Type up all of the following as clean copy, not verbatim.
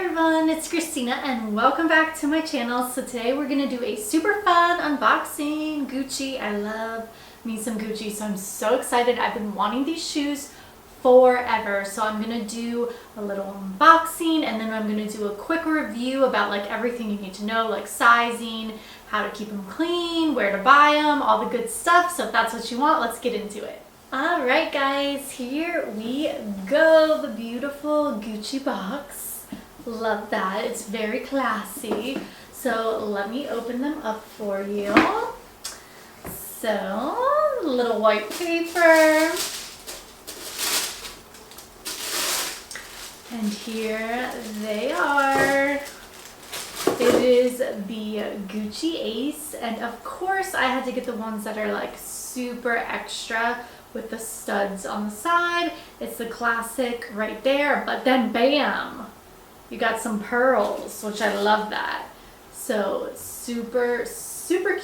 everyone, it's Christina and welcome back to my channel. So today we're going to do a super fun unboxing. Gucci. I love me some Gucci, so I'm so excited. I've been wanting these shoes forever. So I'm going to do a little unboxing and then I'm going to do a quick review about like everything you need to know, like sizing, how to keep them clean, where to buy them, all the good stuff. So if that's what you want, let's get into it. Alright guys, here we go. The beautiful Gucci box. Love that. It's very classy. So let me open them up for you. So, little white paper. And here they are. It is the Gucci Ace. And of course I had to get the ones that are like super extra with the studs on the side. It's the classic right there, but then bam, you got some pearls, which I love that. So super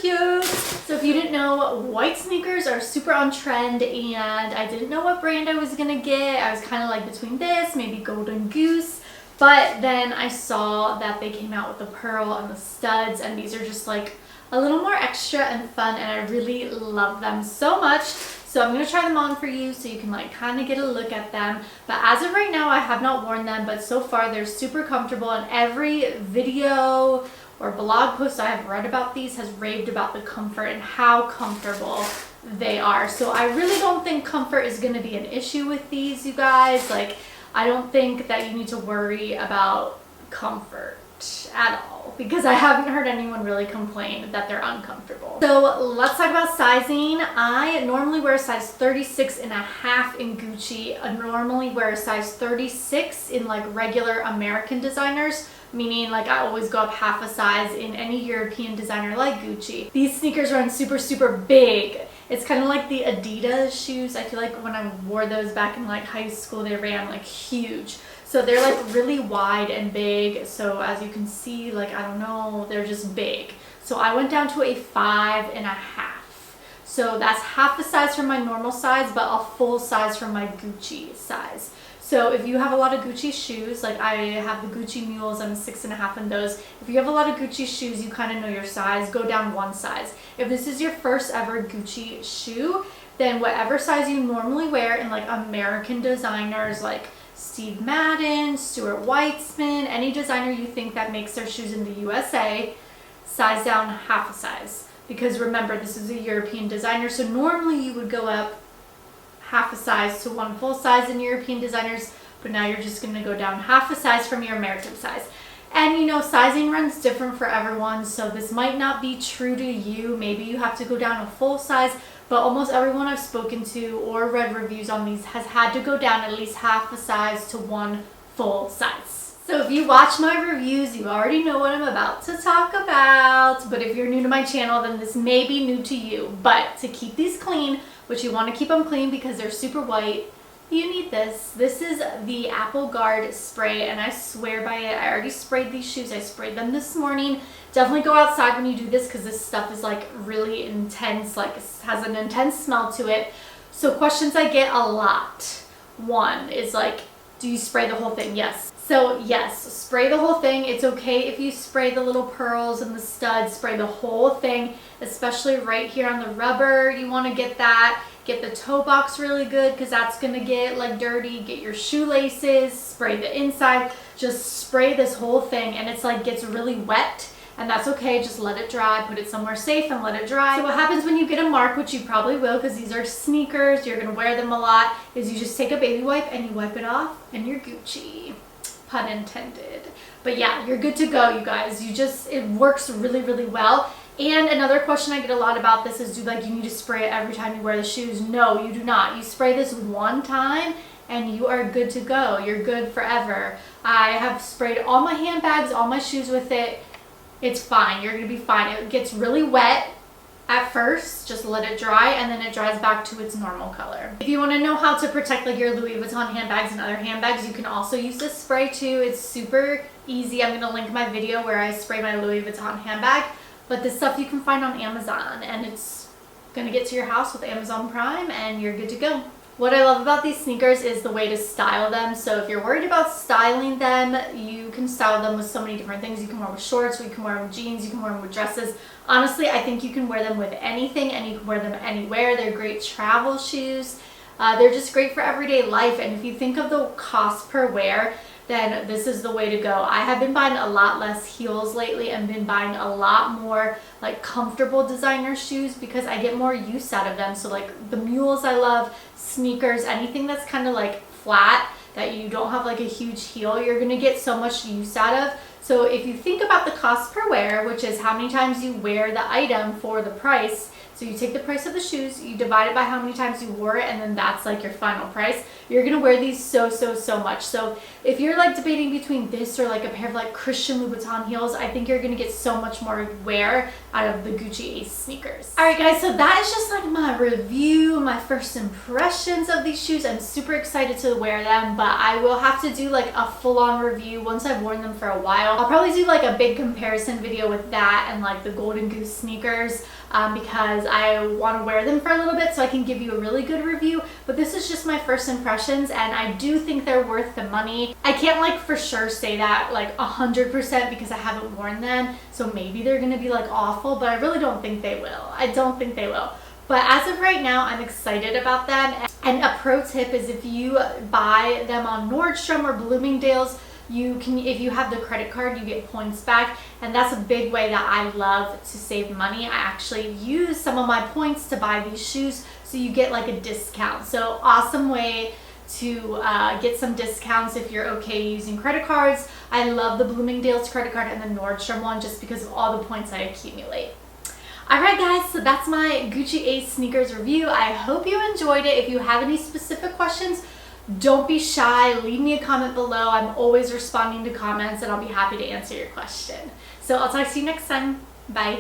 cute. So if you didn't know, white sneakers are super on trend and I didn't know what brand I was gonna get. I was kind of like between this, maybe Golden Goose, but then I saw that they came out with the pearl and the studs, and these are just like a little more extra and fun, and I really love them so much. So I'm going to try them on for you so you can like kind of get a look at them. But as of right now, I have not worn them, but so far they're super comfortable, and every video or blog post I have read about these has raved about the comfort and how comfortable they are. So I really don't think comfort is going to be an issue with these, you guys. Like, I don't think that you need to worry about comfort at all, because I haven't heard anyone really complain that they're uncomfortable. So let's talk about sizing. I normally wear a size 36 and a half in Gucci. I normally wear a size 36 in like regular American designers, meaning like I always go up half a size in any European designer like Gucci. These sneakers run super big. It's kind of like the Adidas shoes. I feel like when I wore those back in like high school, they ran like huge. So they're like really wide and big. So as you can see, like, I don't know, they're just big. So I went down to a 5 and a half. So that's half the size from my normal size, but a full size from my Gucci size. So if you have a lot of Gucci shoes, like I have the Gucci Mules, I'm a 6 and a half in those. If you have a lot of Gucci shoes, you kind of know your size, go down one size. If this is your first ever Gucci shoe, then whatever size you normally wear in like American designers, like Steve Madden, Stuart Weitzman, any designer you think that makes their shoes in the USA, size down half a size. Because remember, this is a European designer, so normally you would go up half a size to one full size in European designers, but now you're just going to go down half a size from your American size. And you know, sizing runs different for everyone, so this might not be true to you. Maybe you have to go down a full size, but almost everyone I've spoken to or read reviews on these has had to go down at least half a size to one full size. So if you watch my reviews, you already know what I'm about to talk about. But if you're new to my channel, then this may be new to you. But to keep these clean, which you want to keep them clean because they're super white, you need this. This is the Apple Guard spray, and I swear by it. I already sprayed these shoes. I sprayed them this morning. Definitely go outside when you do this because this stuff is like really intense, like it has an intense smell to it. So questions I get a lot. One is like, do you spray the whole thing? Yes. So yes, spray the whole thing. It's okay if you spray the little pearls and the studs, spray the whole thing, especially right here on the rubber. You want to get that. Get the toe box really good because that's going to get like dirty. Get your shoelaces, spray the inside, just spray this whole thing, and it's like gets really wet, and that's okay. Just let it dry, put it somewhere safe and let it dry. So what happens when you get a mark, which you probably will because these are sneakers, you're going to wear them a lot, is you just take a baby wipe and you wipe it off and you're Gucci. Pun intended. But yeah, you're good to go, you guys. It works really well. And another question I get a lot about this is, do like you need to spray it every time you wear the shoes? No, you do not. You spray this one time and you are good to go. You're good forever. I have sprayed all my handbags, all my shoes with it. It's fine. You're gonna be fine. It gets really wet at first, just let it dry, and then it dries back to its normal color. If you want to know how to protect like your Louis Vuitton handbags and other handbags, you can also use this spray too. It's super easy. I'm going to link my video where I spray my Louis Vuitton handbag, but this stuff you can find on Amazon, and it's going to get to your house with Amazon Prime and you're good to go. What I love about these sneakers is the way to style them. So if you're worried about styling them, you can style them with so many different things. You can wear them with shorts, you can wear them with jeans, you can wear them with dresses. Honestly, I think you can wear them with anything and you can wear them anywhere. They're great travel shoes. They're just great for everyday life. And if you think of the cost per wear, then this is the way to go. I have been buying a lot less heels lately and been buying a lot more like comfortable designer shoes because I get more use out of them. So like the mules I love, sneakers, anything that's kind of like flat that you don't have like a huge heel, you're gonna get so much use out of. So if you think about the cost per wear, which is how many times you wear the item for the price, so you take the price of the shoes, you divide it by how many times you wore it, and then that's like your final price. You're gonna wear these so much. So if you're like debating between this or like a pair of like Christian Louboutin heels, I think you're gonna get so much more wear out of the Gucci Ace sneakers. All right guys, so that is just like my review, my first impressions of these shoes. I'm super excited to wear them, but I will have to do like a full-on review once I've worn them for a while. I'll probably do like a big comparison video with that and like the Golden Goose sneakers because I want to wear them for a little bit so I can give you a really good review. But this is just my first impressions and I do think they're worth the money. I can't like for sure say that like 100% because I haven't worn them, so maybe they're gonna be like awful, but I really don't think they will. I don't think they will. But as of right now, I'm excited about them. And a pro tip is if you buy them on Nordstrom or Bloomingdale's, you can, if you have the credit card, you get points back, and that's a big way that I love to save money. I actually use some of my points to buy these shoes, so you get like a discount. So awesome way to get some discounts if you're okay using credit cards. I love the Bloomingdale's credit card and the Nordstrom one just because of all the points I accumulate. Alright guys, so that's my Gucci Ace sneakers review. I hope you enjoyed it. If you have any specific questions, don't be shy, leave me a comment below. I'm always responding to comments and I'll be happy to answer your question. So I'll talk to you next time. Bye.